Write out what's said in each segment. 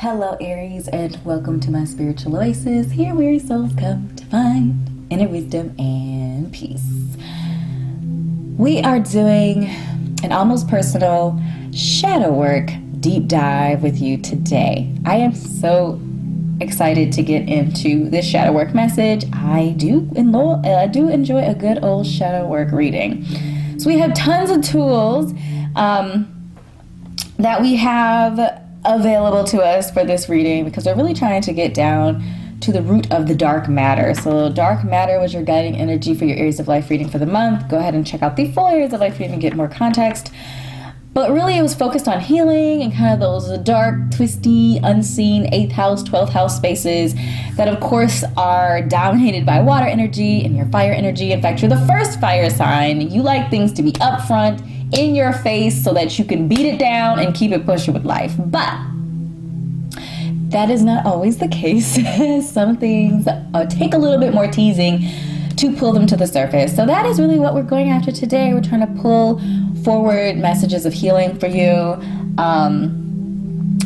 Hello Aries, and welcome to my spiritual oasis. Here weary souls come to find inner wisdom and peace. We are doing an almost personal shadow work deep dive with you today. I am so excited to get into this shadow work message. I do enjoy a good old shadow work reading. So we have tons of tools that we have available to us for this reading, because we're really trying to get down to the root of the dark matter. So dark matter was your guiding energy for your areas of life reading for the month. Go ahead and check out the full areas of life reading to get more context. But really it was focused on healing and kind of those dark, twisty, unseen 8th house, 12th house spaces that of course are dominated by water energy and your fire energy. In fact, you're the first fire sign. You like things to be upfront, in your face, so that you can beat it down and keep it pushing with life. But that is not always the case. Some things take a little bit more teasing to pull them to the surface. So that is really what we're going after today. We're trying to pull forward messages of healing for you.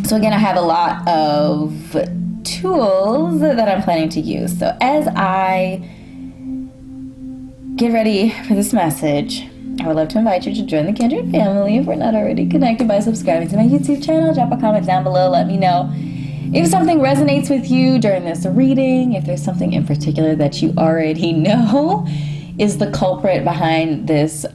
So again, I have a lot of tools that I'm planning to use. So as I get ready for this message, I would love to invite you to join the Kindred family if we're not already connected by subscribing to my YouTube channel. Drop a comment down below. Let me know if something resonates with you during this reading, if there's something in particular that you already know is the culprit behind this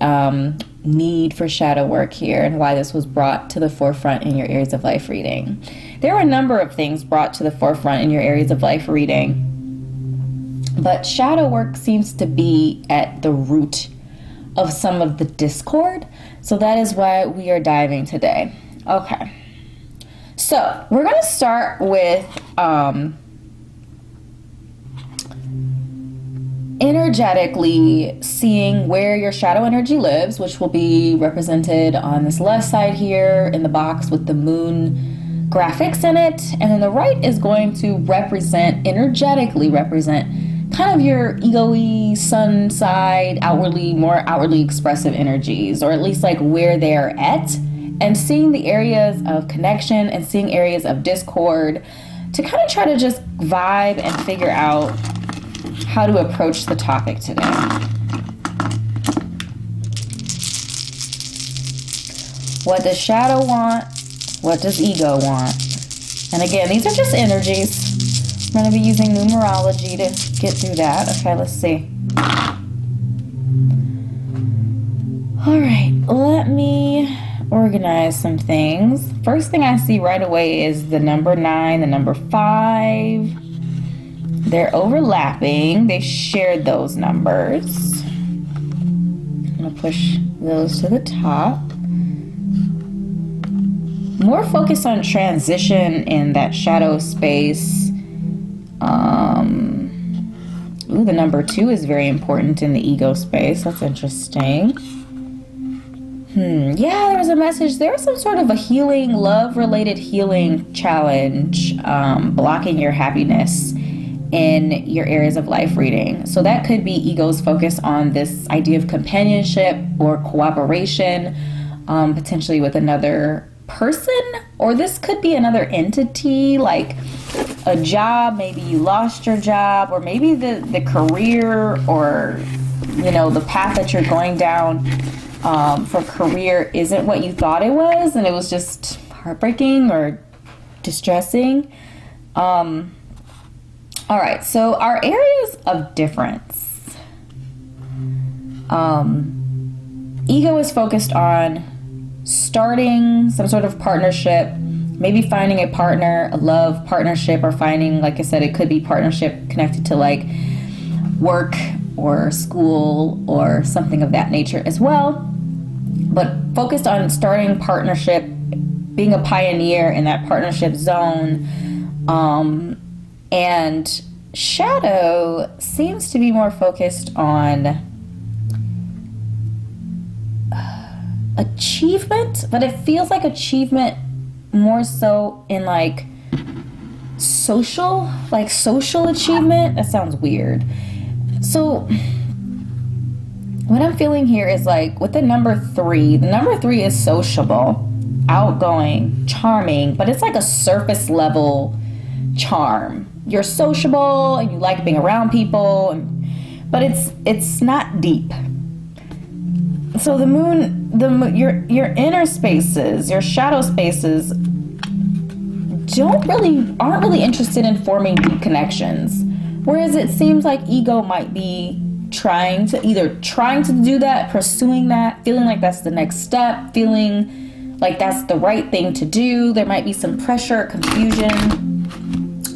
need for shadow work here, and why this was brought to the forefront in your areas of life reading. There were a number of things brought to the forefront in your areas of life reading, but shadow work seems to be at the root of some of the discord. So that is why we are diving today. Okay. So we're going to start with energetically seeing where your shadow energy lives, which will be represented on this left side here in the box with the moon graphics in it. And then the right is going to energetically represent kind of your ego-y sun side, more outwardly expressive energies, or at least like where they're at, and seeing the areas of connection and seeing areas of discord to kind of try to just vibe and figure out how to approach the topic today. What does shadow want? What does ego want? And again, these are just energies. I'm going to be using numerology to get through that. Okay, let's see. All right, let me organize some things. First thing I see right away is the number 9, the number 5. They're overlapping. They shared those numbers. I'm going to push those to the top. More focus on transition in that shadow space. The number 2 is very important in the ego space. That's interesting. Yeah, there was a message. There was some sort of a healing, love-related healing challenge blocking your happiness in your areas of life reading. So that could be ego's focus on this idea of companionship or cooperation, potentially with another person, or this could be another entity, like a job. Maybe you lost your job, or maybe the career, or the path that you're going down for career isn't what you thought it was, and it was just heartbreaking or distressing. All right, so our areas of difference. Ego is focused on starting some sort of partnership, maybe finding a partner, a love partnership, or finding, like I said, it could be partnership connected to like work or school or something of that nature as well. But focused on starting partnership, being a pioneer in that partnership zone. And shadow seems to be more focused on achievement, but it feels like achievement more so in like social achievement. That sounds weird. So what I'm feeling here is like with the number 3 is sociable. outgoing, charming, but it's like a surface level charm. You're sociable and you like being around people, but it's not deep. So the moon, your inner spaces, your shadow spaces aren't really interested in forming deep connections. Whereas it seems like ego might be trying to do that, pursuing that, feeling like that's the next step, feeling like that's the right thing to do. There might be some pressure, confusion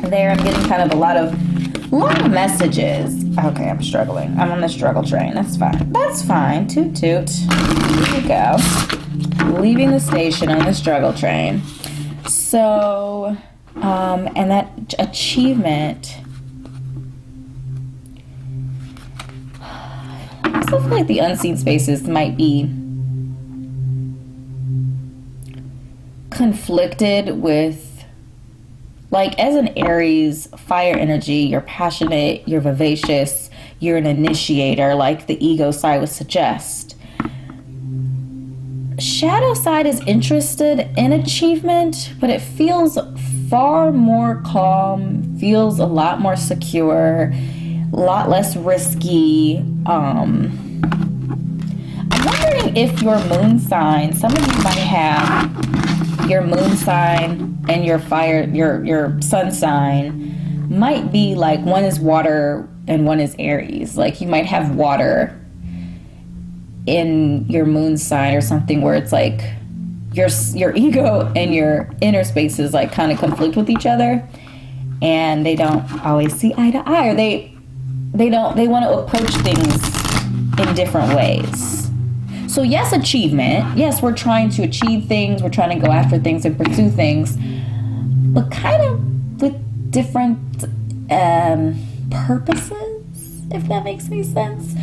there. I'm getting kind of a lot of messages. Okay, I'm struggling. I'm on the struggle train. That's fine. That's fine. Toot toot. Here we go. Leaving the station on the struggle train. So, and that achievement. I also feel like the unseen spaces might be conflicted with, like, as an Aries, fire energy, you're passionate, you're vivacious, you're an initiator, like the ego side would suggest. Shadow side is interested in achievement, but it feels far more calm, feels a lot more secure, a lot less risky. I'm wondering if your moon sign, some of you might have your moon sign and your fire, your sun sign might be like, one is water and one is Aries. Like you might have water in your moon sign or something, where it's like your ego and your inner spaces like kind of conflict with each other, and they don't always see eye to eye, or they want to approach things in different ways. So yes, achievement. Yes, we're trying to achieve things. We're trying to go after things and pursue things, but kind of with different purposes, if that makes any sense.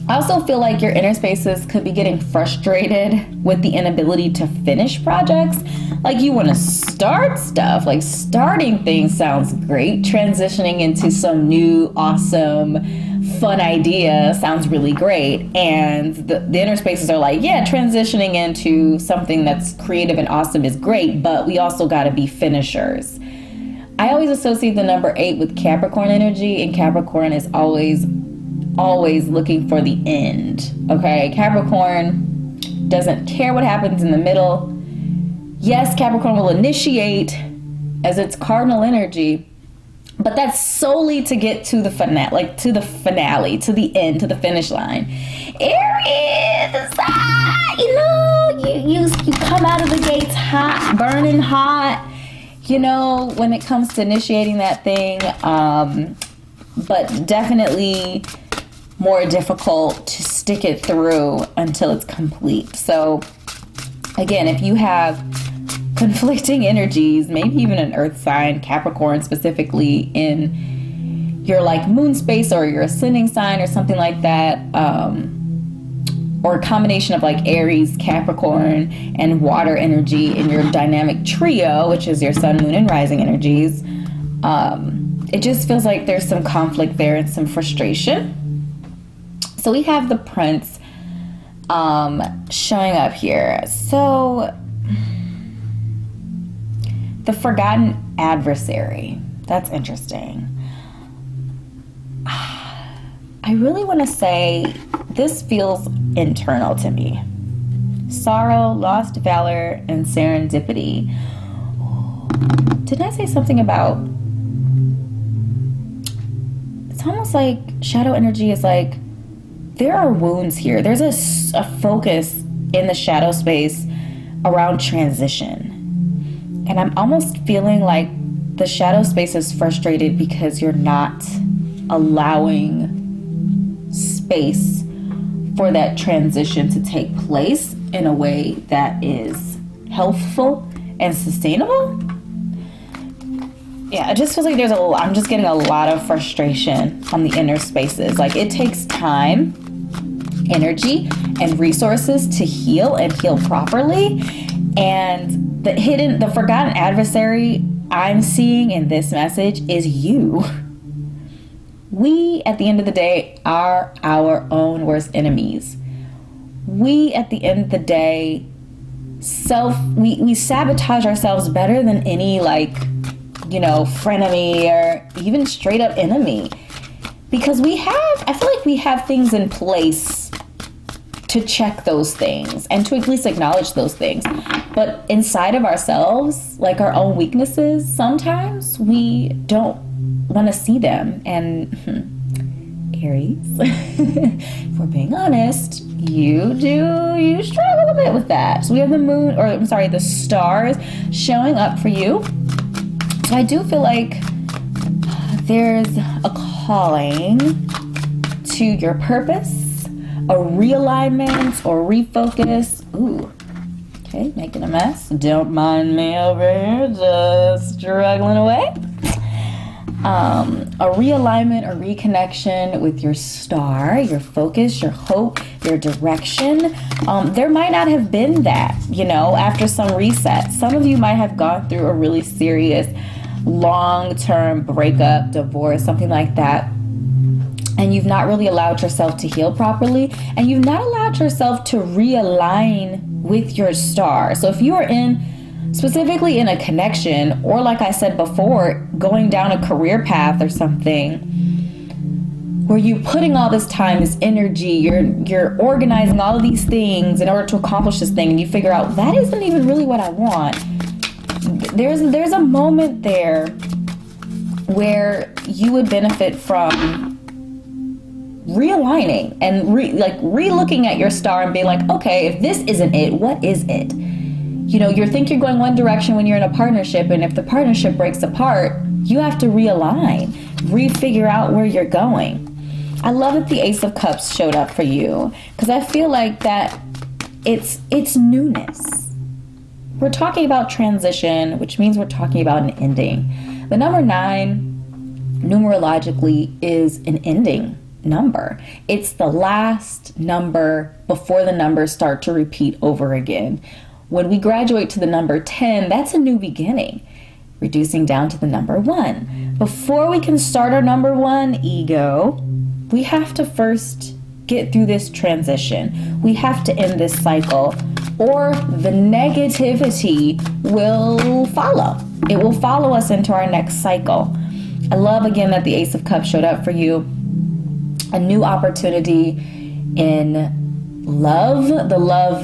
I also feel like your inner spaces could be getting frustrated with the inability to finish projects. Like you want to start stuff, like starting things sounds great. Transitioning into some new, awesome, fun idea sounds really great. And the inner spaces are like, yeah, transitioning into something that's creative and awesome is great, but we also got to be finishers. I always associate the number 8 with Capricorn energy, and Capricorn is always looking for the end. Okay, Capricorn doesn't care what happens in the middle. Yes, Capricorn will initiate as its cardinal energy, but that's solely to get to the finale, to the end, to the finish line. Aries, you come out of the gates hot, burning hot, when it comes to initiating that thing, but definitely more difficult to stick it through until it's complete. So again, if you have conflicting energies, maybe even an earth sign, Capricorn specifically, in your like moon space or your ascending sign or something like that, or a combination of like Aries, Capricorn, and water energy in your dynamic trio, which is your sun, moon, and rising energies, it just feels like there's some conflict there and some frustration. So we have the Prince showing up here. So the forgotten adversary. That's interesting. I really want to say this feels internal to me. Sorrow, lost valor, and serendipity. Didn't I say something about... It's almost like shadow energy is like, there are wounds here. There's a focus in the shadow space around transition. And I'm almost feeling like the shadow space is frustrated because you're not allowing space for that transition to take place in a way that is healthful and sustainable. Yeah, it just feels like I'm just getting a lot of frustration on the inner spaces. Like it takes time, energy, and resources to heal and heal properly. And the forgotten adversary I'm seeing in this message is you. We, at the end of the day, are our own worst enemies. We, at the end of the day, we sabotage ourselves better than any, like, you know, frenemy or even straight up enemy. Because I feel like we have things in place to check those things and to at least acknowledge those things. But inside of ourselves, like our own weaknesses, sometimes we don't want to see them. And Aries, if we're being honest, you struggle a bit with that. So we have the stars showing up for you. So I do feel like there's a calling to your purpose, a realignment or refocus. Ooh, okay, making a mess. Don't mind me over here, just struggling away. A realignment or reconnection with your star, your focus, your hope, your direction. There might not have been that, you know, after some reset. Some of you might have gone through a really serious long-term breakup, divorce, something like that, and you've not really allowed yourself to heal properly, and you've not allowed yourself to realign with your star. So if you are specifically in a connection, or like I said before, going down a career path or something, where you're putting all this time, this energy, you're organizing all of these things in order to accomplish this thing, and you figure out that isn't even really what I want. There's a moment there where you would benefit from realigning and re-looking at your star and being like, okay, if this isn't it, what is it? You know, you think you're going one direction when you're in a partnership, and if the partnership breaks apart, you have to realign, refigure out where you're going. I love that the Ace of Cups showed up for you, because I feel like that it's newness. We're talking about transition, which means we're talking about an ending. The number 9, numerologically, is an ending number. It's the last number before the numbers start to repeat over again. When we graduate to the number 10, that's a new beginning, reducing down to the number 1. Before we can start our number 1 ego, we have to first get through this transition. We have to end this cycle, or the negativity will follow. It will follow us into our next cycle. I love, again, that the Ace of Cups showed up for you. A new opportunity in love, the love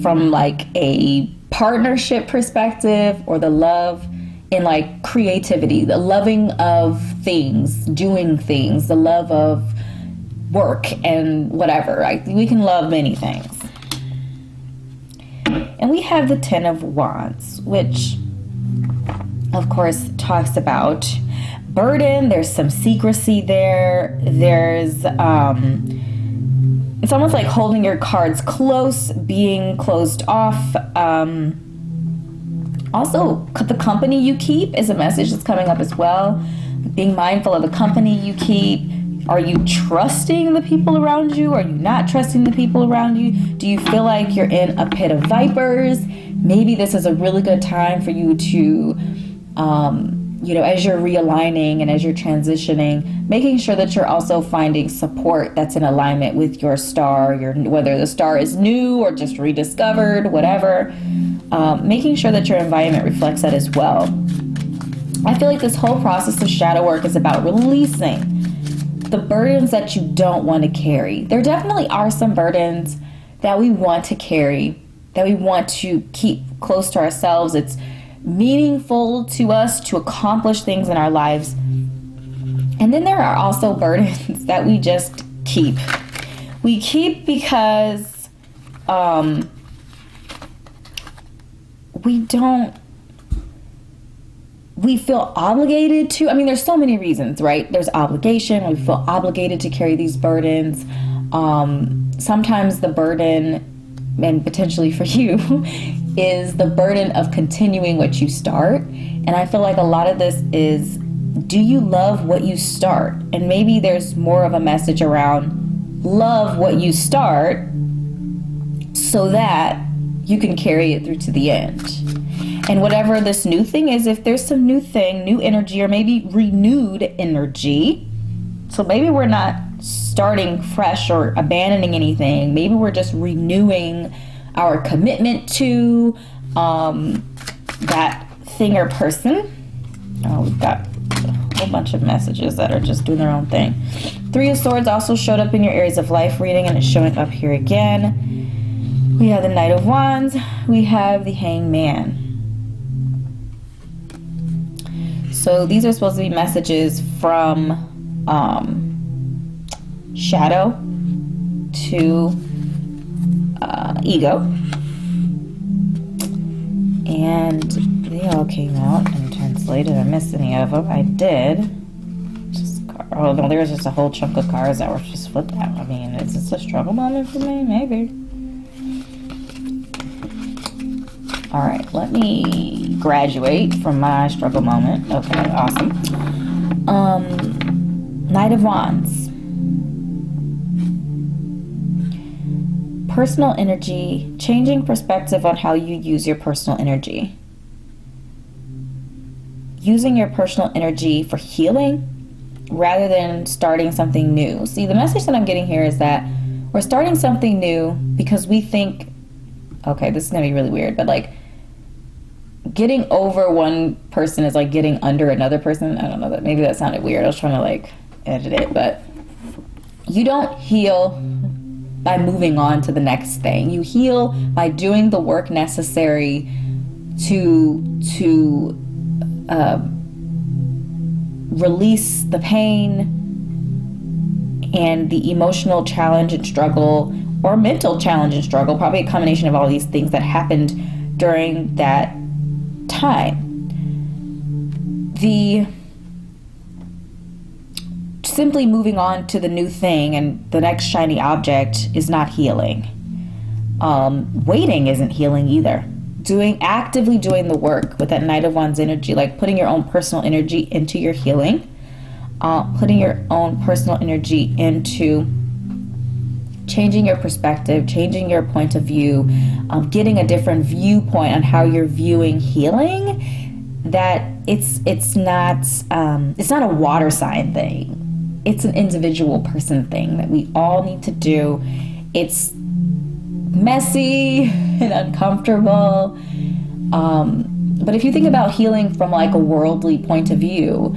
from like a partnership perspective, or the love in like creativity, the loving of things, doing things, the love of work and whatever, right? We can love many things. And we have the 10 of Wands, which of course talks about burden. There's some secrecy there. There's it's almost like holding your cards close, being closed off. Also, the company you keep is a message that's coming up as well. Being mindful of the company you keep. Are you trusting the people around you? Are you not trusting the people around you? Do you feel like you're in a pit of vipers? Maybe this is a really good time for you to, as you're realigning and as you're transitioning, making sure that you're also finding support that's in alignment with your star, whether the star is new or just rediscovered, whatever. Making sure that your environment reflects that as well. I feel like this whole process of shadow work is about releasing the burdens that you don't want to carry. There definitely are some burdens that we want to carry, that we want to keep close to ourselves. It's meaningful to us to accomplish things in our lives. And then there are also burdens that we just keep. We keep because we feel obligated to. I mean, there's so many reasons, right? There's obligation. We feel obligated to carry these burdens. Sometimes the burden, and potentially for you, is the burden of continuing what you start. And I feel like a lot of this is, do you love what you start? And maybe there's more of a message around love what you start so that you can carry it through to the end. And whatever this new thing is, if there's some new thing, new energy, or maybe renewed energy, so maybe we're not starting fresh or abandoning anything, maybe we're just renewing our commitment to, that thing or person. Oh, we've got a whole bunch of messages that are just doing their own thing. Three of Swords also showed up in your Aries of Life reading, and it's showing up here again. We have the Knight of Wands. We have the Hanged Man. So these are supposed to be messages from Shadow to Ego. And they all came out and translated. I missed any of them. I did. Oh no, there's just a whole chunk of cards that were just flipped out. I mean, is this a struggle moment for me? Maybe. Alright, let me graduate from my struggle moment. Okay, awesome. Knight of Wands. Personal energy, changing perspective on how you use your personal energy. Using your personal energy for healing rather than starting something new. See, the message that I'm getting here is that we're starting something new because we think, okay, this is gonna be really weird, but like getting over one person is like getting under another person. I don't know, that maybe that sounded weird. I was trying to like edit it, but you don't heal by moving on to the next thing. You heal by doing the work necessary to release the pain and the emotional challenge and struggle, or mental challenge and struggle, probably a combination of all these things that happened during that time. The simply moving on to the new thing and the next shiny object is not healing. Waiting isn't healing either. Actively doing the work with that Knight of Wands energy, like putting your own personal energy into your healing, putting your own personal energy into changing your perspective, changing your point of view, getting a different viewpoint on how you're viewing healing. That it's not a water sign thing. It's an individual person thing that we all need to do. It's messy and uncomfortable. But if you think about healing from like a worldly point of view,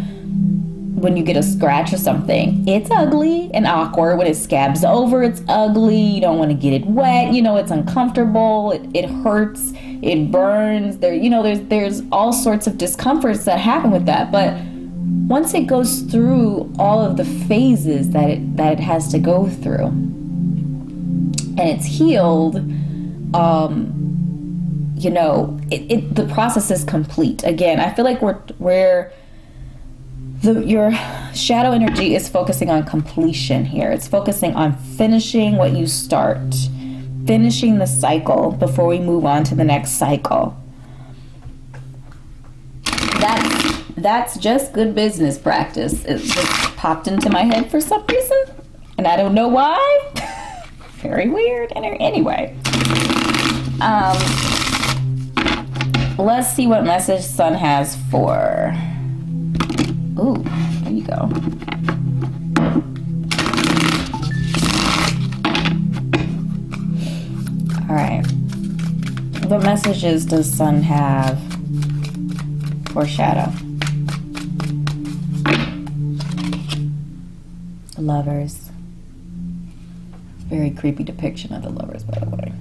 when you get a scratch or something, it's ugly and awkward. When it scabs over, it's ugly. You don't want to get it wet. You know, it's uncomfortable. It hurts. It burns. There's all sorts of discomforts that happen with that. But once it goes through all of the phases that it has to go through, and it's healed, the process is complete. Again, I feel like your shadow energy is focusing on completion here. It's focusing on finishing what you start, finishing the cycle before we move on to the next cycle. That's just good business practice. It just popped into my head for some reason, and I don't know why. Very weird. Anyway, let's see what message Sun has for. Ooh, there you go. All right. What messages does Sun have for Shadow? Lovers. Very creepy depiction of the Lovers, by the way.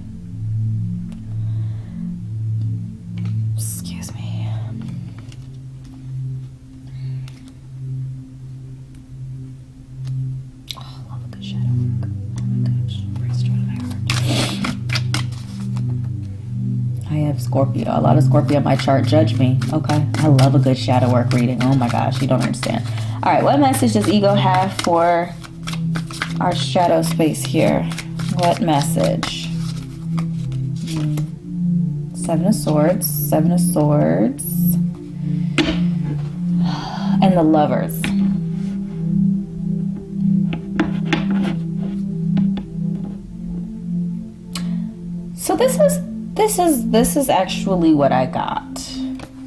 Excuse me. Oh, I love a good shadow work. Oh my gosh, breaks straight to my heart. I have Scorpio. A lot of Scorpio on my chart. Judge me. Okay. I love a good shadow work reading. Oh my gosh, you don't understand. All right, what message does Ego have for our shadow space here? What message? Seven of Swords, Seven of Swords, and the Lovers. So this is actually what I got,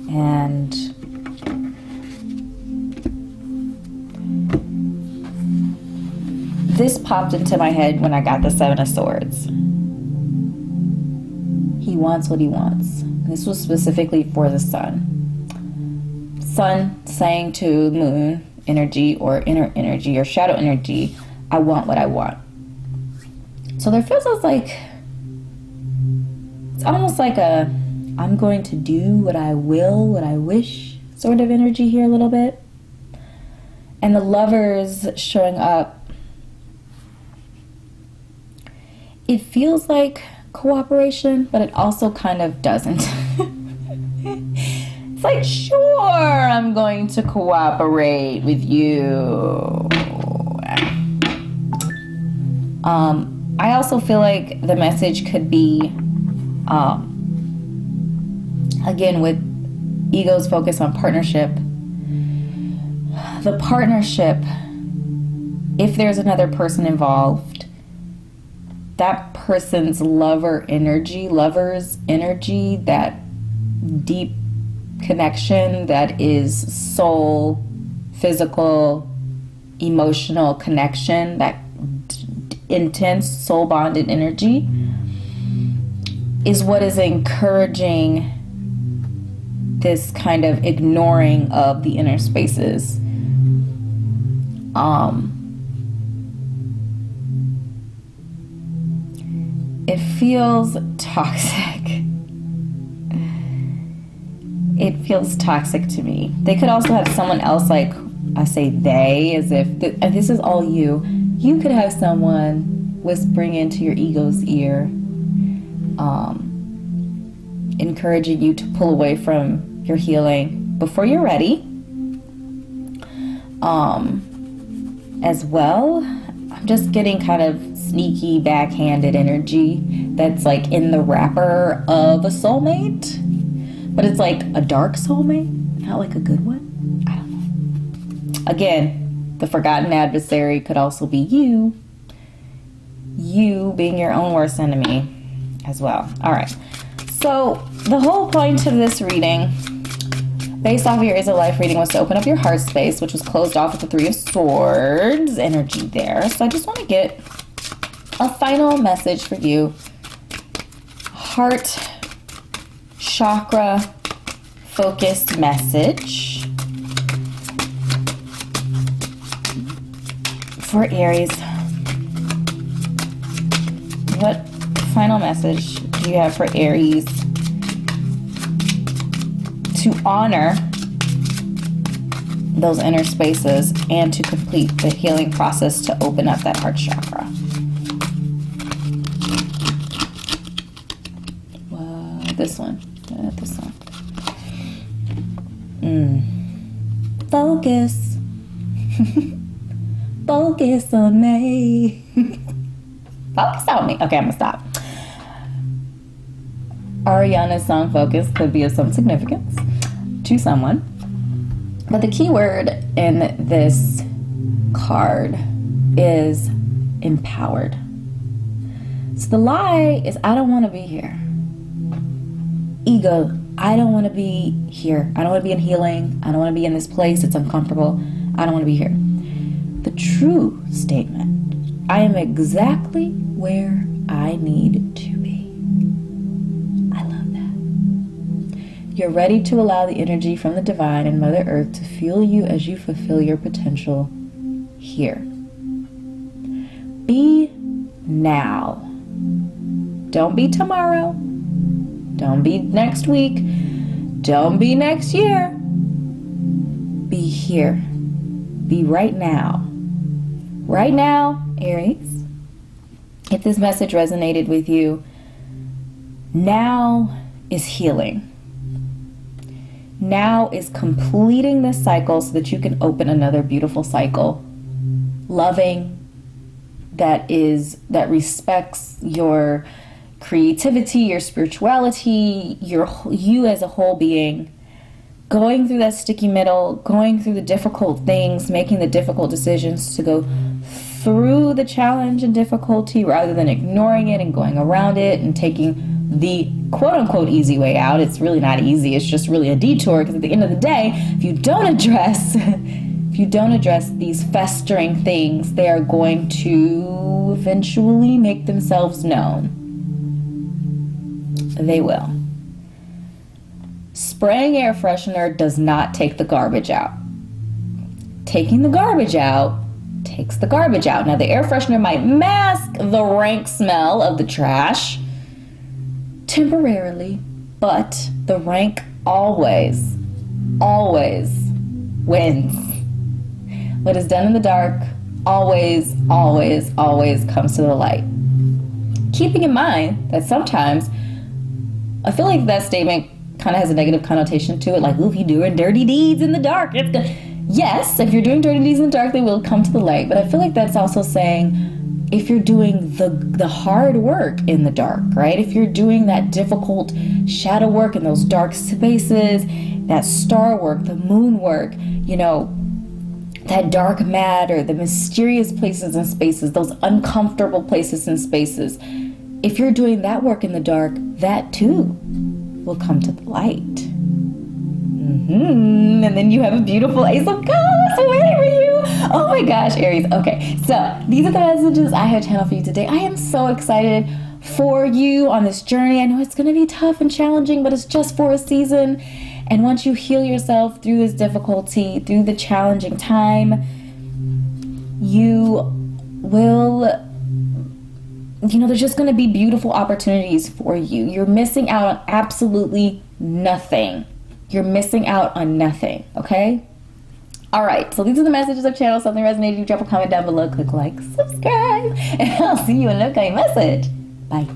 and this popped into my head when I got the Seven of Swords. wants what he wants. And this was specifically for the sun. Sun saying to moon energy or inner energy or shadow energy, I want what I want. So there feels like, it's almost like a, I'm going to do what I will, what I wish sort of energy here a little bit. And the Lovers showing up, it feels like cooperation, but it also kind of doesn't. It's like, sure, I'm going to cooperate with you. I also feel like the message could be, again, with ego's focus on partnership. The partnership, if there's another person involved, that person's lover's energy, that deep connection that is soul, physical, emotional connection, that intense soul bonded energy is what is encouraging this kind of ignoring of the inner spaces. It feels toxic. It feels toxic to me. They could also have someone else, like, I say they, as if this is all you. You could have someone whispering into your ego's ear, encouraging you to pull away from your healing before you're ready. As well, I'm just getting kind of sneaky, backhanded energy that's like in the wrapper of a soulmate, but it's like a dark soulmate, not like a good one. I don't know. Again, the forgotten adversary could also be you being your own worst enemy as well. All right, so the whole point of this reading, based off of your Aries of Life reading, was to open up your heart space, which was closed off with the Three of Swords energy there. So I just want to get a final message for you. Heart chakra focused message for Aries. What final message do you have for Aries to honor those inner spaces and to complete the healing process to open up that heart chakra? This one. This one. Focus. Focus on me. Focus on me. Okay, I'm gonna stop. Ariana's song Focus could be of some significance to someone. But the key word in this card is empowered. So the lie is, I don't want to be here. Ego, I don't want to be here. I don't want to be in healing. I don't want to be in this place. It's uncomfortable. I don't want to be here. The true statement, I am exactly where I need to be. I love that. You're ready to allow the energy from the divine and Mother Earth to fuel you as you fulfill your potential here. Be now. Don't be tomorrow. Don't be next week. Don't be next year. Be here. Be right now. Right now, Aries, if this message resonated with you, now is healing. Now is completing this cycle so that you can open another beautiful cycle. Loving, that respects your creativity, your spirituality, you as a whole being, going through that sticky middle, going through the difficult things, making the difficult decisions to go through the challenge and difficulty rather than ignoring it and going around it and taking the quote-unquote easy way out. It's really not easy. It's just really a detour, because at the end of the day, if you don't address these festering things, they are going to eventually make themselves known. they will. Spraying air freshener does not take the garbage out. Taking the garbage out takes the garbage out. Now, the air freshener might mask the rank smell of the trash temporarily, but the rank always wins. What is done in the dark always comes to the light. Keeping in mind that sometimes, I feel like that statement kind of has a negative connotation to it, like, ooh, if you're doing dirty deeds in the dark, it's good. Yes, if you're doing dirty deeds in the dark, they will come to the light. But I feel like that's also saying if you're doing the hard work in the dark, right? If you're doing that difficult shadow work in those dark spaces, that star work, the moon work, you know, that dark matter, the mysterious places and spaces, those uncomfortable places and spaces. If you're doing that work in the dark, that too will come to the light. And then you have a beautiful Ace of Cups waiting for you. Oh my gosh, Aries. Okay, so these are the messages I have channeled for you today. I am so excited for you on this journey. I know it's going to be tough and challenging, but it's just for a season. And once you heal yourself through this difficulty, through the challenging time, you will, you know, there's just going to be beautiful opportunities for you. You're missing out on absolutely nothing. You're missing out on nothing, okay? All right, so these are the messages I've channeled. Something resonated, drop a comment down below, click like, subscribe, and I'll see you in an upcoming message. Bye.